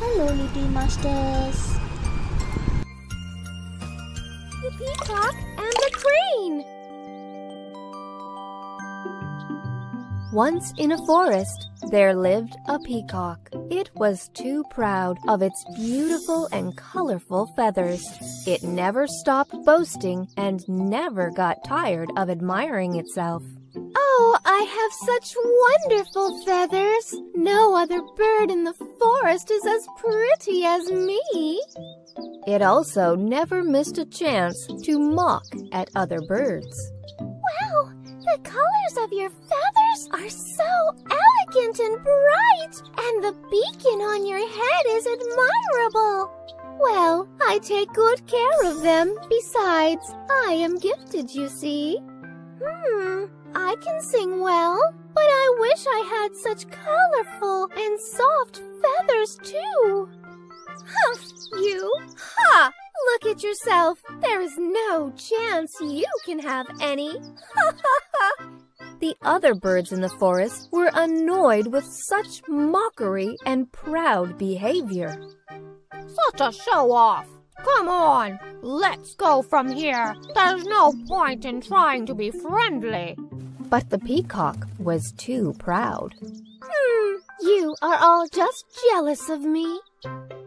Hello, little masters. The peacock and the crane. Once in a forest, there lived a peacock. It was too proud of its beautiful and colorful feathers. It never stopped boasting and never got tired of admiring itself. Oh, I have such wonderful feathers. No other bird in the forest is as pretty as me. It also never missed a chance to mock at other birds. Wow, the colors of your feathers are so elegant and bright, and the beacon on your head is admirable. Well, I take good care of them. Besides, I am gifted, you see. I can sing well, but I wish I had such colorful and soft feathers too. Humph, you! Ha! Look at yourself. There is no chance you can have any. Ha ha ha! The other birds in the forest were annoyed with such mockery and proud behavior. Such a show-off! Come on, let's go from here. There's no point in trying to be friendly. But the peacock was too proud. You are all just jealous of me.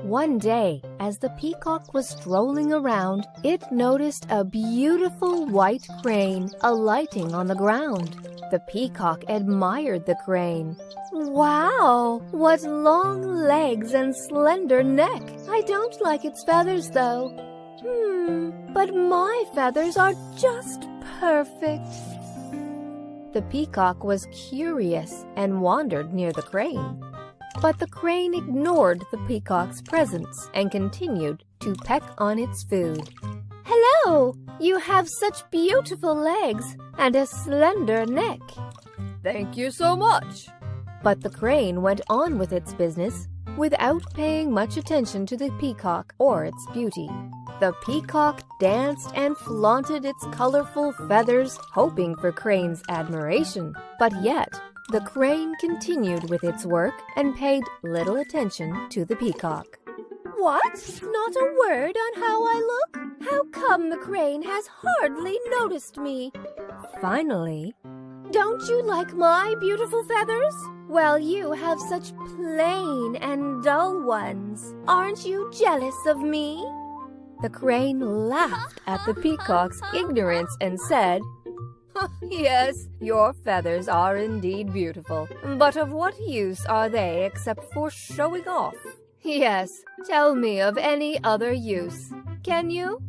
One day, as the peacock was strolling around, it noticed a beautiful white crane alighting on the ground. The peacock admired the crane. Wow, what long legs and slender neck. I don't like its feathers, though. But my feathers are just perfect. The peacock was curious and wandered near the crane. But the crane ignored the peacock's presence and continued to peck on its food. Hello! You have such beautiful legs and a slender neck. Thank you so much. But the crane went on with its business without paying much attention to the peacock or its beauty. The peacock danced and flaunted its colorful feathers, hoping for Crane's admiration. But yet, the crane continued with its work and paid little attention to the peacock. What? Not a word on how I look? How come the crane has hardly noticed me? Finally, don't you like my beautiful feathers? Well, you have such plain and dull ones. Aren't you jealous of me? The crane laughed at the peacock's ignorance and said, Yes, your feathers are indeed beautiful, but of what use are they except for showing off? Yes, tell me of any other use. Can you?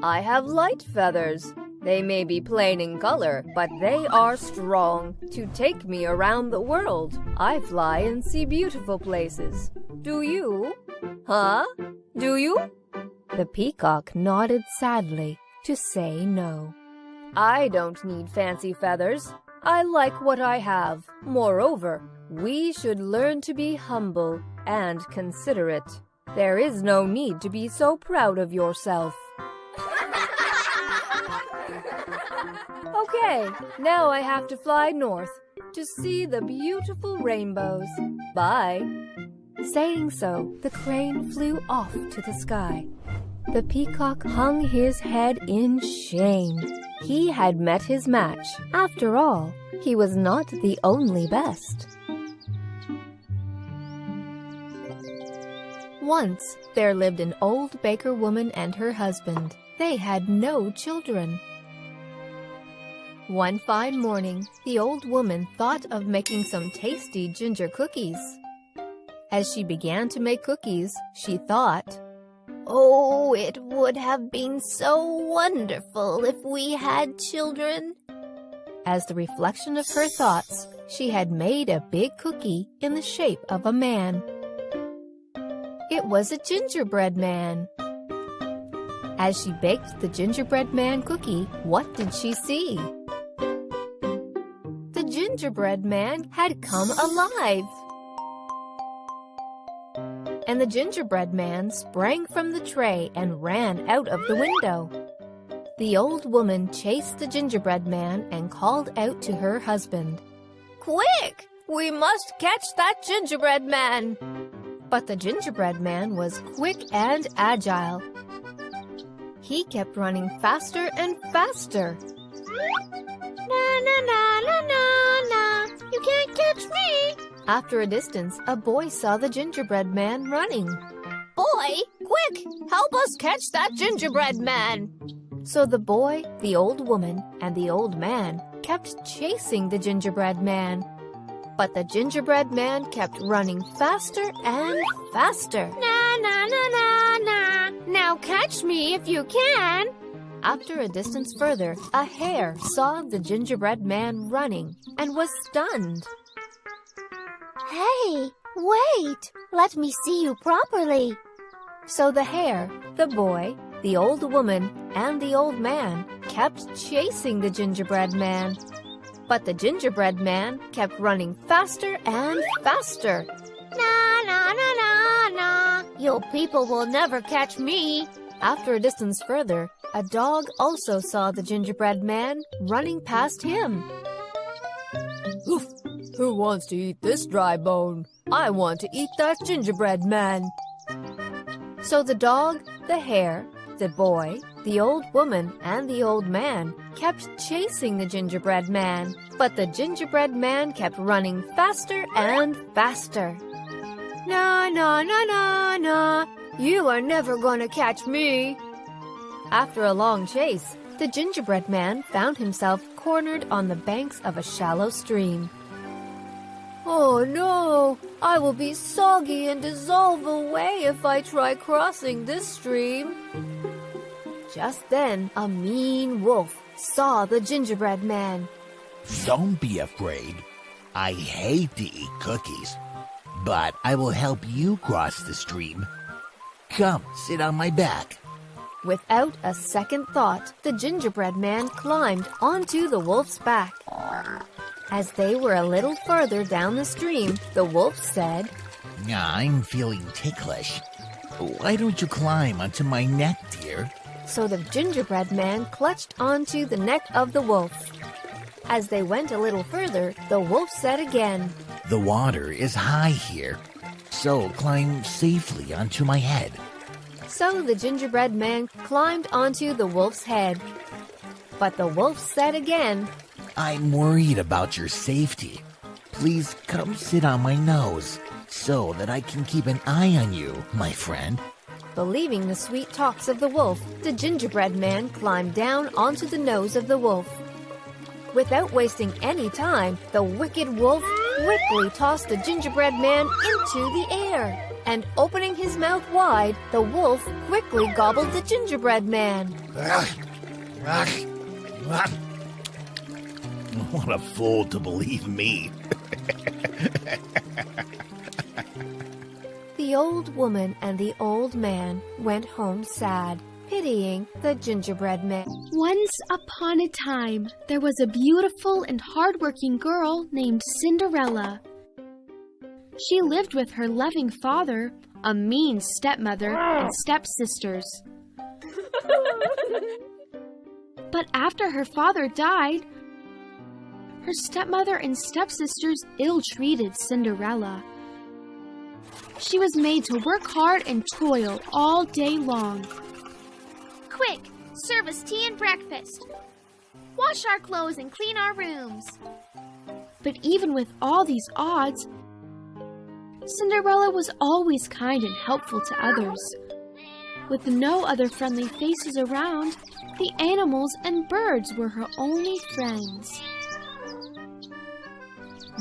I have light feathers. They may be plain in color, but they are strong to take me around the world. I fly and see beautiful places. Do you? Huh? Do you? The peacock nodded sadly to say no. I don't need fancy feathers. I like what I have. Moreover, we should learn to be humble and considerate. There is no need to be so proud of yourself. Okay, now I have to fly north to see the beautiful rainbows. Bye. Saying so, the crane flew off to the sky. The peacock hung his head in shame. He had met his match. After all, he was not the only best. Once, there lived an old baker woman and her husband. They had no children. One fine morning, the old woman thought of making some tasty ginger cookies. As she began to make cookies, she thought, "Oh, it would have been so wonderful if we had children." As the reflection of her thoughts, she had made a big cookie in the shape of a man. It was a gingerbread man. As she baked the gingerbread man cookie, what did she see? The gingerbread man had come alive. And the gingerbread man sprang from the tray and ran out of the window. The old woman chased the gingerbread man and called out to her husband, "Quick! We must catch that gingerbread man. But the gingerbread man was quick and agile. He kept running faster and faster. Na na na na na na. You can't catch me. After a distance, a boy saw the gingerbread man running. Boy, quick, help us catch that gingerbread man. So the boy, the old woman, and the old man kept chasing the gingerbread man. But the gingerbread man kept running faster and faster. Na na na na na. Now catch me if you can. After a distance further, a hare saw the gingerbread man running and was stunned. Hey, wait. Let me see you properly. So the hare, the boy, the old woman, and the old man kept chasing the gingerbread man. But the gingerbread man kept running faster and faster. Na na na na na. You people will never catch me. After a distance further, a dog also saw the gingerbread man running past him. Oof! Who wants to eat this dry bone? I want to eat that gingerbread man. So the dog, the hare, the boy, the old woman, and the old man kept chasing the gingerbread man. But the gingerbread man kept running faster and faster. Na na na na na. You are never gonna catch me. After a long chase, the gingerbread man found himself cornered on the banks of a shallow stream. Oh no! I will be soggy and dissolve away if I try crossing this stream. Just then, a mean wolf saw the gingerbread man. Don't be afraid. I hate to eat cookies, but I will help you cross the stream. Come, sit on my back. Without a second thought, the gingerbread man climbed onto the wolf's back. As they were a little further down the stream, the wolf said, I'm feeling ticklish. Why don't you climb onto my neck, dear? So the gingerbread man clutched onto the neck of the wolf. As they went a little further, the wolf said again, The water is high here, so climb safely onto my head. So the gingerbread man climbed onto the wolf's head. But the wolf said again, I'm worried about your safety. Please come sit on my nose so that I can keep an eye on you, my friend. Believing the sweet talks of the wolf, the gingerbread man climbed down onto the nose of the wolf. Without wasting any time, the wicked wolf quickly tossed the gingerbread man into the air. And opening his mouth wide, the wolf quickly gobbled the gingerbread man. What a fool to believe me. The old woman and the old man went home sad, pitying the gingerbread man. Once upon a time, there was a beautiful and hardworking girl named Cinderella. She lived with her loving father, a mean stepmother, and stepsisters. But after her father died, her stepmother and stepsisters ill-treated Cinderella. She was made to work hard and toil all day long. Quick, serve us tea and breakfast. Wash our clothes and clean our rooms. But even with all these odds, Cinderella was always kind and helpful to others. With no other friendly faces around, the animals and birds were her only friends.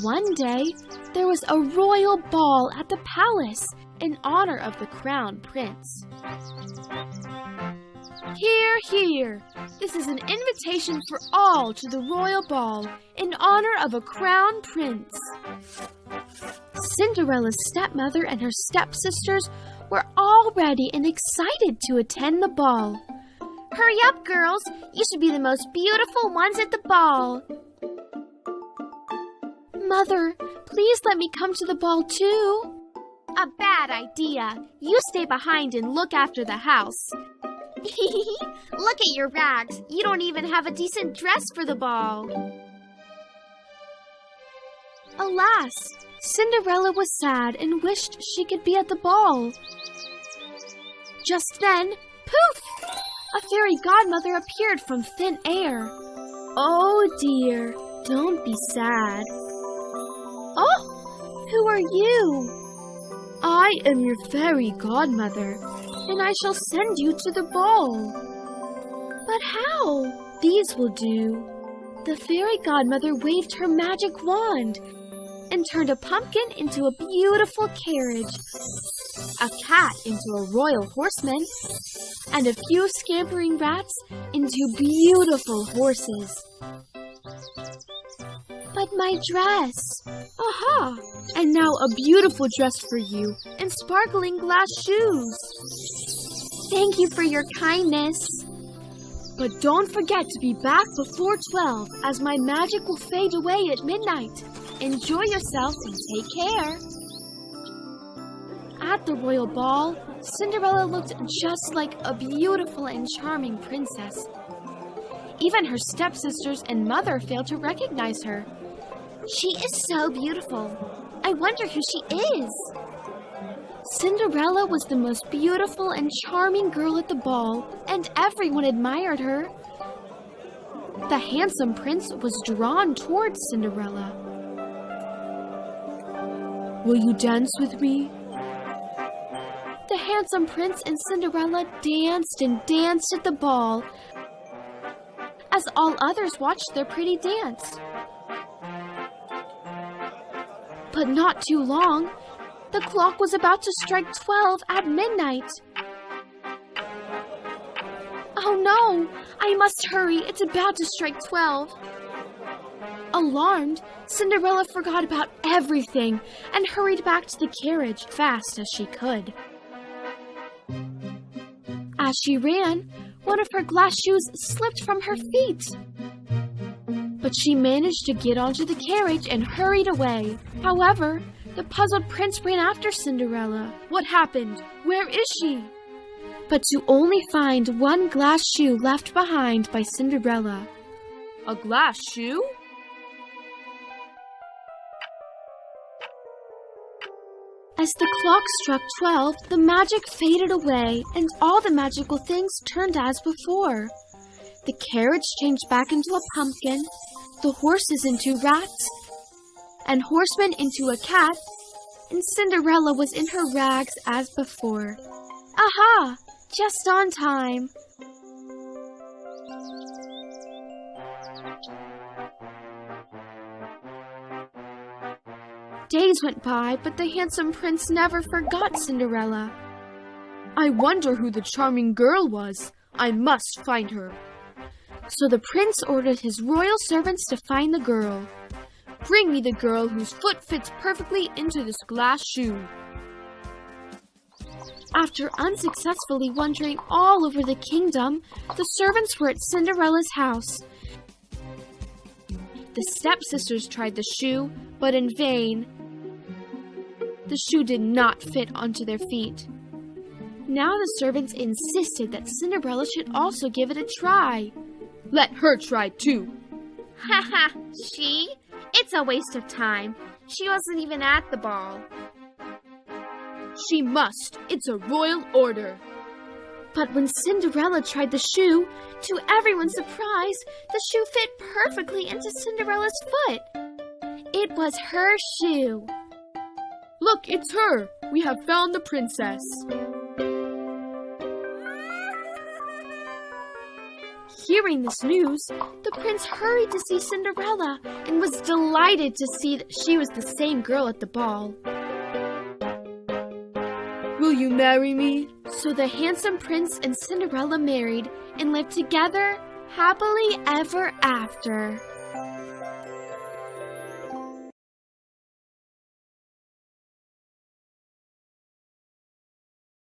One day, there was a royal ball at the palace in honor of the crown prince. Hear, hear! This is an invitation for all to the royal ball in honor of a crown prince. Cinderella's stepmother and her stepsisters were all ready and excited to attend the ball. Hurry up, girls. You should be the most beautiful ones at the ball. Mother, please let me come to the ball too. A bad idea. You stay behind and look after the house. Look at your rags. You don't even have a decent dress for the ball. Alas, Cinderella was sad and wished she could be at the ball. Just then, poof! A fairy godmother appeared from thin air. Oh dear, don't be sad. Oh, who are you? I am your fairy godmother, and I shall send you to the ball. But how? These will do. The fairy godmother waved her magic wand and turned a pumpkin into a beautiful carriage, a cat into a royal horseman, and a few scampering rats into beautiful horses. But my dress! Aha! And now a beautiful dress for you and sparkling glass shoes. Thank you for your kindness. But don't forget to be back before 12, as my magic will fade away at midnight. Enjoy yourself and take care. At the royal ball, Cinderella looked just like a beautiful and charming princess. Even her stepsisters and mother failed to recognize her. She is so beautiful. I wonder who she is. Cinderella was the most beautiful and charming girl at the ball, and everyone admired her. The handsome prince was drawn towards Cinderella. Will you dance with me? The handsome prince and Cinderella danced and danced at the ball, as all others watched their pretty dance. But not too long. The clock was about to strike 12 at midnight. Oh no! I must hurry. It's about to strike 12. Alarmed, Cinderella forgot about everything and hurried back to the carriage fast as she could. As she ran, one of her glass shoes slipped from her feet. But she managed to get onto the carriage and hurried away. However, the puzzled prince ran after Cinderella. What happened? Where is she? But to only find one glass shoe left behind by Cinderella. A glass shoe? As the clock struck 12, the magic faded away and all the magical things turned as before. The carriage changed back into a pumpkin, the horses into rats, and horsemen into a cat, and Cinderella was in her rags as before. Aha! Just on time. Days went by, but the handsome prince never forgot Cinderella. I wonder who the charming girl was. I must find her. So the prince ordered his royal servants to find the girl. Bring me the girl whose foot fits perfectly into this glass shoe. After unsuccessfully wandering all over the kingdom, the servants were at Cinderella's house. The stepsisters tried the shoe, but in vain. The shoe did not fit onto their feet. Now the servants insisted that Cinderella should also give it a try. Let her try too. Haha, she? It's a waste of time. She wasn't even at the ball. She must. It's a royal order. But when Cinderella tried the shoe, to everyone's surprise, the shoe fit perfectly into Cinderella's foot. It was her shoe. Look, it's her. We have found the princess. Hearing this news, the prince hurried to see Cinderella and was delighted to see that she was the same girl at the ball. Will you marry me? So the handsome prince and Cinderella married and lived together happily ever after.